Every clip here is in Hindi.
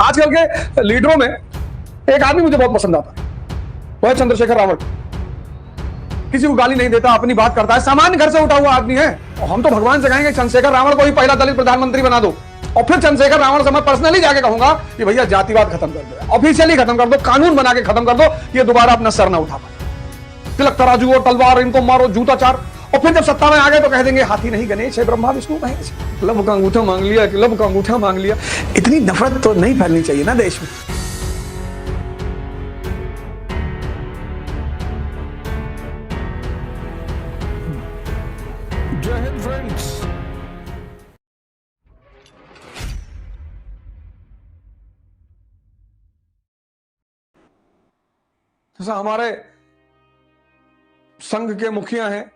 आजकल के लीडरों में एक आदमी मुझे बहुत पसंद आता है, वो है चंद्रशेखर रावण। किसी को गाली नहीं देता, अपनी बात करता है, सामान्य घर से उठा हुआ आदमी है। और हम तो भगवान से कहेंगे चंद्रशेखर रावण को ही पहला दलित प्रधानमंत्री बना दो, और फिर चंद्रशेखर रावण से मैं पर्सनली जाके कहूंगा कि भैया जातिवाद खत्म कर दो, ऑफिशियली खत्म कर दो, कानून बना के खत्म कर दो, ये दोबारा अपना सर ना उठा पाए। तिलक तराजू और तलवार, इनको मारो जूता चार। और फिर जब सत्ता में आ गए तो कह देंगे हाथी नहीं गणेश है, ब्रह्मा विष्णु महेश। लब का अंगूठा मांग लिया, लब का अंगूठा मांग लिया। इतनी नफरत तो नहीं फैलनी चाहिए ना देश में। जय हिंद फ्रेंड्स। जैसा हमारे संघ के मुखिया हैं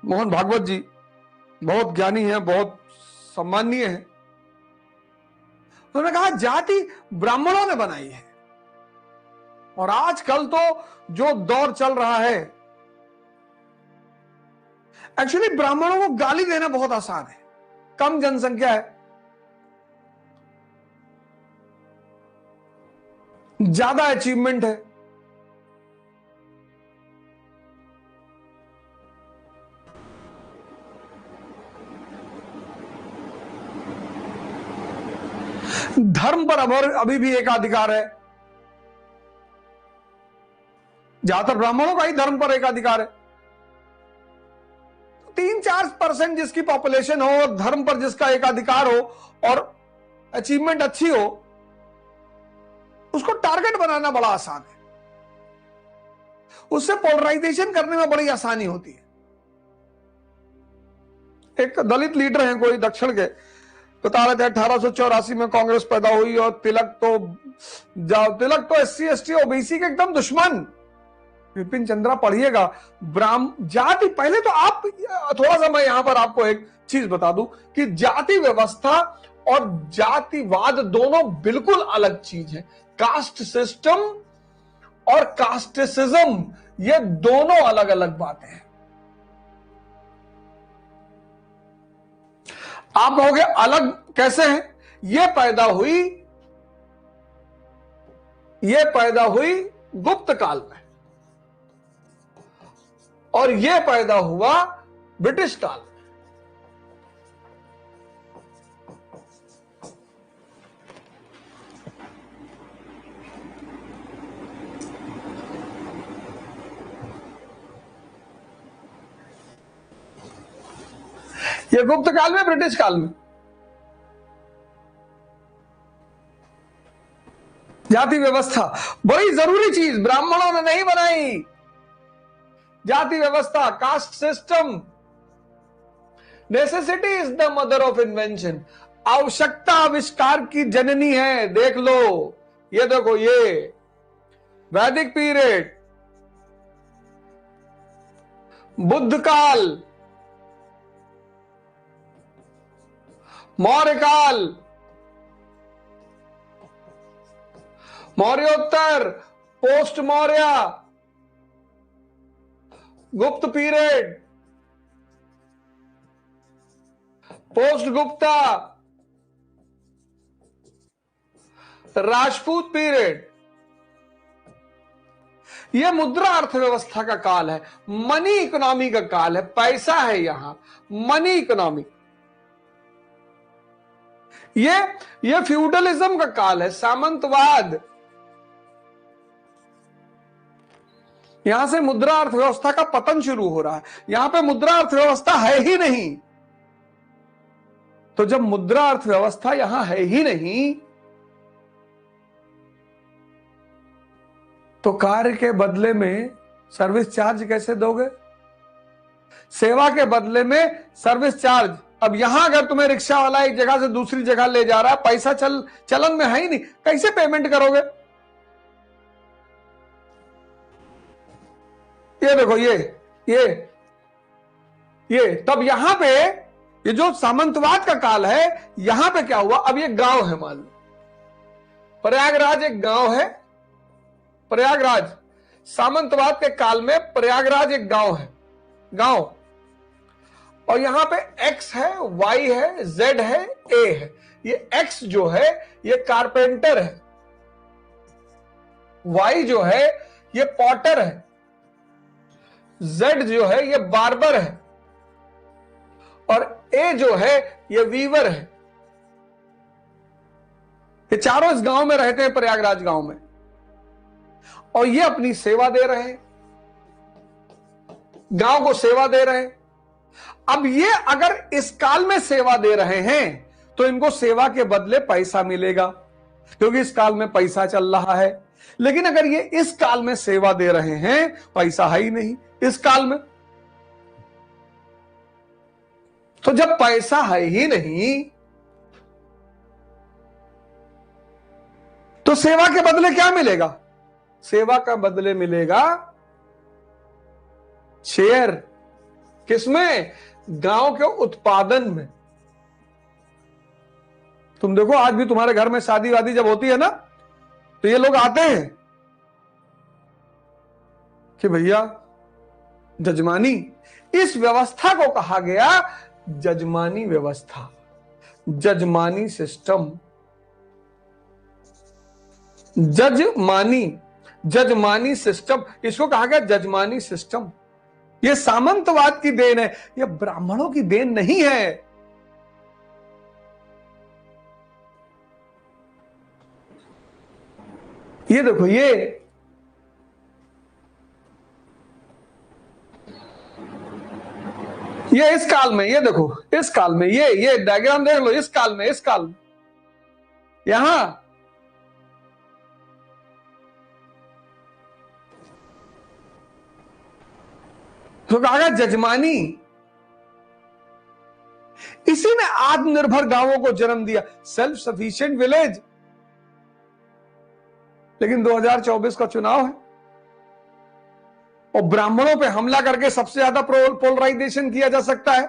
मोहन भागवत जी, बहुत ज्ञानी हैं, बहुत सम्माननीय हैं। उन्होंने कहा जाति ब्राह्मणों ने बनाई है, और आजकल तो जो दौर चल रहा है, एक्चुअली ब्राह्मणों को गाली देना बहुत आसान है, कम जनसंख्या है, ज्यादा अचीवमेंट है। धर्म पर अभी भी एकाधिकार है, ज्यादातर ब्राह्मणों का ही धर्म पर एकाधिकार है। 3-4% जिसकी पॉपुलेशन हो, धर्म पर जिसका एकाधिकार हो और अचीवमेंट अच्छी हो, उसको टारगेट बनाना बड़ा आसान है। उससे पोलराइजेशन करने में बड़ी आसानी होती है। एक दलित लीडर हैं कोई दक्षिण के, बता रहे थे 1884 में कांग्रेस पैदा हुई, और तिलक तो SC ST OBC के एकदम दुश्मन। विपिन चंद्रा पढ़िएगा, जाति। पहले तो आप थोड़ा सा, मैं यहां पर आपको एक चीज बता दूं कि जाति व्यवस्था और जातिवाद दोनों बिल्कुल अलग चीज है। कास्ट सिस्टम और कास्टिसिज्म, ये दोनों अलग अलग बातें हैं। आप कहोगे अलग कैसे हैं? ये पैदा हुई गुप्त काल में, और ये पैदा हुआ ब्रिटिश काल में। ये गुप्त काल में, ब्रिटिश काल में। जाति व्यवस्था बड़ी जरूरी चीज ब्राह्मणों ने नहीं बनाई। जाति व्यवस्था, caste system, necessity is the mother of invention. आवश्यकता आविष्कार की जननी है। देख लो, ये देखो, ये वैदिक पीरियड, बुद्ध काल, मौर्य काल, मौर्योत्तर, पोस्ट मौर्य, गुप्त period, post Gupta, Rajput period. यह मुद्रा अर्थव्यवस्था का काल है, मनी इकोनॉमी का काल है। पैसा है यहां, मनी इकोनॉमी। ये फ्यूडलिज्म का काल है, सामंतवाद। यहां से मुद्रा अर्थव्यवस्था का पतन शुरू हो रहा है। यहां पे मुद्रा अर्थव्यवस्था है ही नहीं। तो जब मुद्रा अर्थव्यवस्था यहां है ही नहीं, तो कार्य के बदले में सर्विस चार्ज कैसे दोगे? सेवा के बदले में सर्विस चार्ज। अब यहां अगर तुम्हें रिक्शा वाला एक जगह से दूसरी जगह ले जा रहा है, पैसा चलन में है ही नहीं, कैसे पेमेंट करोगे? ये देखो, ये तब यहां पे, ये जो सामंतवाद का काल है, यहां पे क्या हुआ? अब ये गांव है, मान लो प्रयागराज एक गांव है। प्रयागराज सामंतवाद के काल में प्रयागराज एक गांव है, गांव। और यहां पे X है, Y है, Z है, A है। ये एक्स जो है ये कारपेंटर है, वाई जो है ये पॉटर है, जेड जो है ये बार्बर है, और ए जो है ये वीवर है। ये चारों इस गांव में रहते हैं, प्रयागराज गांव में, और ये अपनी सेवा दे रहे हैं, गांव को सेवा दे रहे हैं। अब ये अगर इस काल में सेवा दे रहे हैं तो इनको सेवा के बदले पैसा मिलेगा, क्योंकि इस काल में पैसा चल रहा है। लेकिन अगर ये इस काल में सेवा दे रहे हैं, पैसा है ही नहीं इस काल में, तो जब पैसा है ही नहीं तो सेवा के बदले क्या मिलेगा? सेवा का बदले मिलेगा शेयर। किसमें? गांव के उत्पादन में। तुम देखो आज भी तुम्हारे घर में शादी वादी जब होती है ना, तो ये लोग आते हैं कि भैया जजमानी, इस व्यवस्था को कहा गया जजमानी व्यवस्था, जजमानी सिस्टम, जजमानी सिस्टम, इसको कहा गया जजमानी सिस्टम। यह सामंतवाद की देन है, यह ब्राह्मणों की देन नहीं है। ये देखो, ये इस काल में, ये देखो इस काल में, ये डायग्राम देख लो, इस काल में यहां तो कहा गया जजमानी। इसी ने आत्मनिर्भर गांवों को जन्म दिया, सेल्फ सफिशिएंट विलेज। लेकिन 2024 का चुनाव है और ब्राह्मणों पे हमला करके सबसे ज्यादा पोलराइजेशन किया जा सकता है।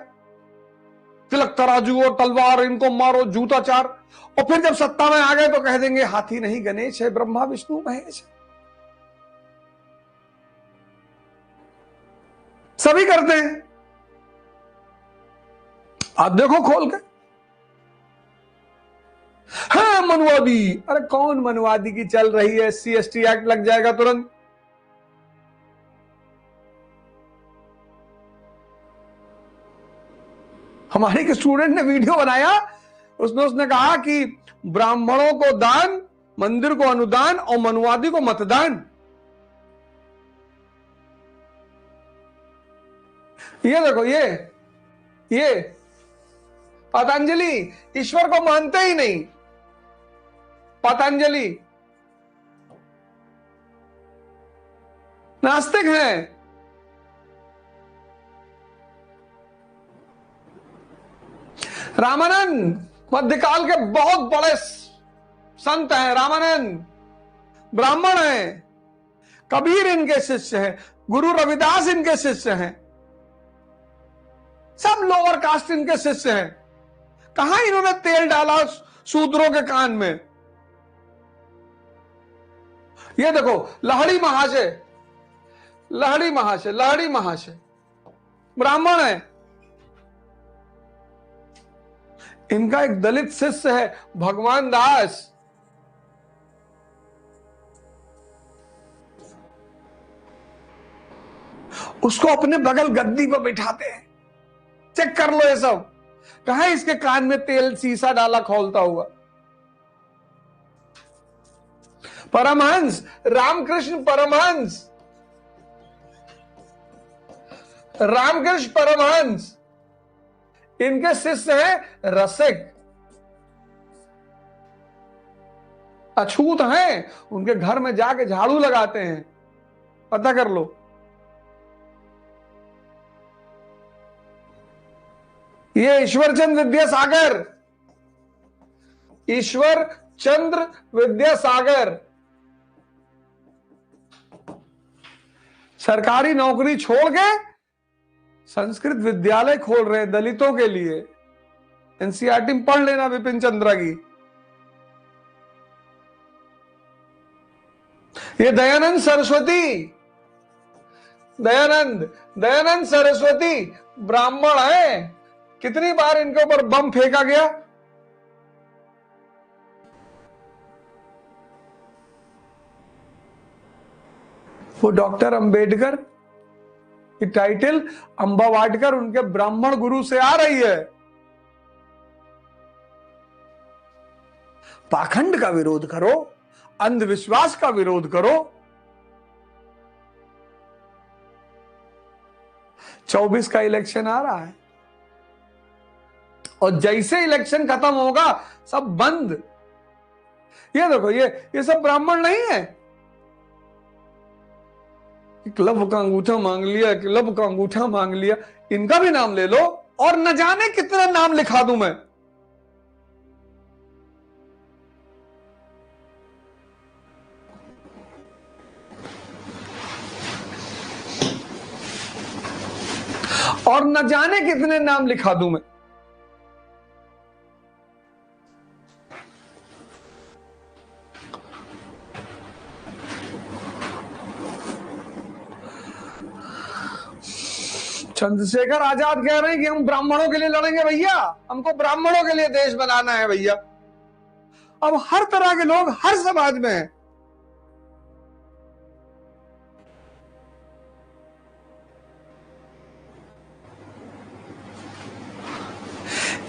तिलक तराजू और तलवार, इनको मारो, जूताचार, और फिर जब सत्ता में आ गए तो कह देंगे हाथी नहीं गणेश है, ब्रह्मा विष्णु महेश है। सभी करते हैं। आप देखो खोल के। हाँ मनुवादी, अरे कौन मनुवादी की चल रही है? SC ST एक्ट लग जाएगा तुरंत। हमारे एक स्टूडेंट ने वीडियो बनाया, उसमें उसने कहा कि ब्राह्मणों को दान, मंदिर को अनुदान और मनुवादी को मतदान। ये देखो, ये पतंजलि ईश्वर को मानते ही नहीं। पतंजलि नास्तिक हैं। रामानंद मध्यकाल के बहुत बड़े संत हैं। रामानंद ब्राह्मण हैं, कबीर इनके शिष्य हैं, गुरु रविदास इनके शिष्य हैं, सब लोअर कास्ट इनके शिष्य हैं। कहां इन्होंने तेल डाला शूद्रों के कान में? ये देखो, लहड़ी महाशय ब्राह्मण है। इनका एक दलित शिष्य है भगवान दास, उसको अपने बगल गद्दी पर बिठाते हैं। चेक कर लो ये सब। कहां इसके कान में तेल सीसा डाला खोलता हुआ? परमहंस, रामकृष्ण परमहंस इनके शिष्य हैं रसिक, अछूत हैं, उनके घर में जाके झाड़ू लगाते हैं। पता कर लो। ये ईश्वर चंद्र विद्यासागर सरकारी नौकरी छोड़ के संस्कृत विद्यालय खोल रहे हैं दलितों के लिए। एनसीईआरटी में पढ़ लेना विपिन चंद्रा की। ये दयानंद सरस्वती ब्राह्मण है। कितनी बार इनके ऊपर बम फेंका गया, वो डॉक्टर अंबेडकर की टाइटल अंबा वाटकर उनके ब्राह्मण गुरु से आ रही है। पाखंड का विरोध करो, अंधविश्वास का विरोध करो। 24 का इलेक्शन आ रहा है और जैसे इलेक्शन खत्म होगा सब बंद। ये देखो, ये सब ब्राह्मण नहीं है। क्लब का अंगूठा मांग लिया, क्लब का अंगूठा मांग लिया, इनका भी नाम ले लो और न जाने कितने नाम लिखा दूं मैं। और न जाने कितने नाम लिखा दूं मैं। चंद्रशेखर आजाद कह रहे हैं कि हम ब्राह्मणों के लिए लड़ेंगे भैया, हमको ब्राह्मणों के लिए देश बनाना है भैया। अब हर तरह के लोग हर समाज में हैं।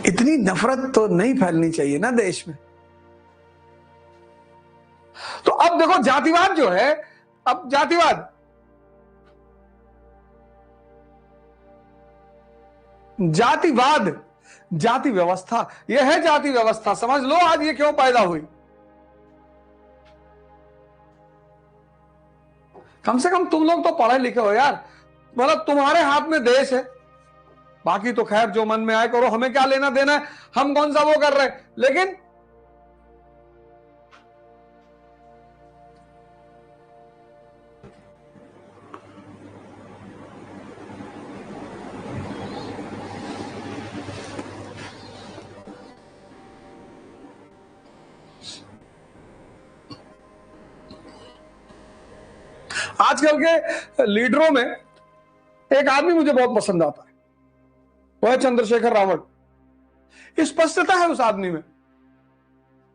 इतनी नफरत तो नहीं फैलनी चाहिए ना देश में। तो अब देखो, जातिवाद जो है, अब जातिवाद, जातिवाद, जाति व्यवस्था, यह है जाति व्यवस्था। समझ लो आज ये क्यों पैदा हुई। कम से कम तुम लोग तो पढ़े लिखे हो यार, मतलब तुम्हारे हाथ में देश है। बाकी तो खैर जो मन में आए करो, हमें क्या लेना देना है, हम कौन सा वो कर रहे हैं। लेकिन आजकल के लीडरों में एक आदमी मुझे बहुत पसंद आता है, वह है चंद्रशेखर रावण। स्पष्टता है उस आदमी में,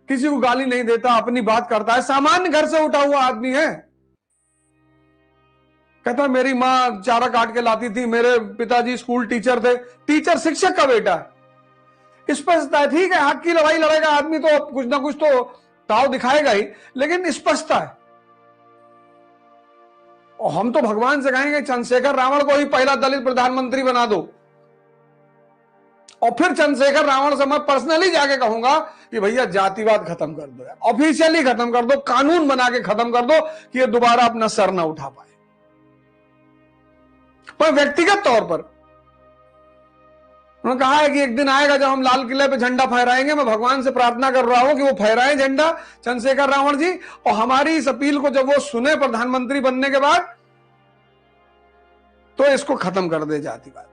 किसी को गाली नहीं देता, अपनी बात करता है, सामान्य घर से उठा हुआ आदमी है। कहता है मेरी मां चारा काट के लाती थी, मेरे पिताजी स्कूल टीचर थे। टीचर शिक्षक का बेटा है। स्पष्टता है, ठीक है, हक की लड़ाई लड़ेगा आदमी तो कुछ ना कुछ तो ताव दिखाएगा ही, लेकिन स्पष्टता है। और हम तो भगवान से कहेंगे चंद्रशेखर रावण को ही पहला दलित प्रधानमंत्री बना दो। और फिर चंद्रशेखर रावण से मैं पर्सनली जाके कहूंगा कि भैया जातिवाद खत्म कर दो, ऑफिशियली खत्म कर दो, कानून बना के खत्म कर दो कि ये दोबारा अपना सर ना उठा पाए। पर व्यक्तिगत तौर पर उन्होंने कहा है कि एक दिन आएगा जब हम लाल किले पे झंडा फहराएंगे। मैं भगवान से प्रार्थना कर रहा हूं कि वो फहराएं झंडा चंद्रशेखर रावण जी, और हमारी इस अपील को जब वो सुने प्रधानमंत्री बनने के बाद, तो इसको खत्म कर दे जातिवाद,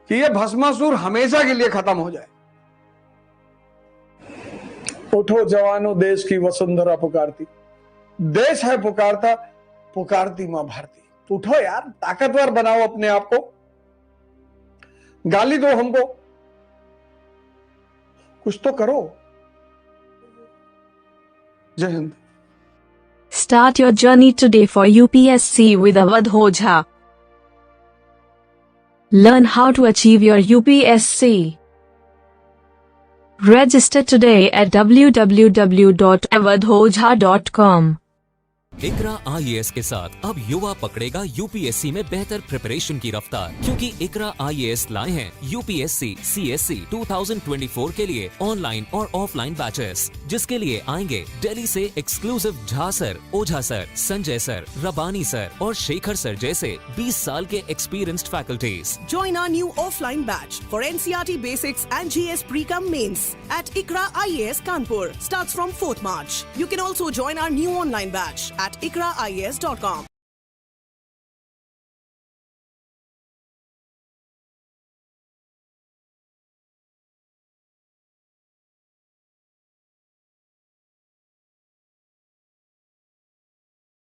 कि ये भस्मासुर हमेशा के लिए खत्म हो जाए। उठो जवानों, देश की वसुंधरा पुकारती, देश है पुकारता, पुकारती मां भारती। उठो यार, ताकतवर बनाओ अपने आप को, गाली दो हमको, कुछ तो करो। जय Hind. Start your journey today for UPSC with Awadh Ojha. Learn how to achieve your UPSC. Register today at www.awadhojha.com. Iqra IAS के साथ अब युवा पकड़ेगा यूपीएससी में बेहतर प्रिपरेशन की रफ्तार, क्योंकि इकरा IAS लाए हैं यूपीएससी CSC 2024 के लिए ऑनलाइन और ऑफलाइन बैचेस, जिसके लिए आएंगे दिल्ली से एक्सक्लूसिव झा सर, ओझा सर, संजय सर, रबानी सर और शेखर सर जैसे 20 साल के experienced faculties. Join our new offline batch for NCERT Basics and GS Pre-Com Mains at Ikra IAS Kanpur. Starts from 4th March. You can also join our new online batch at ikraias.com.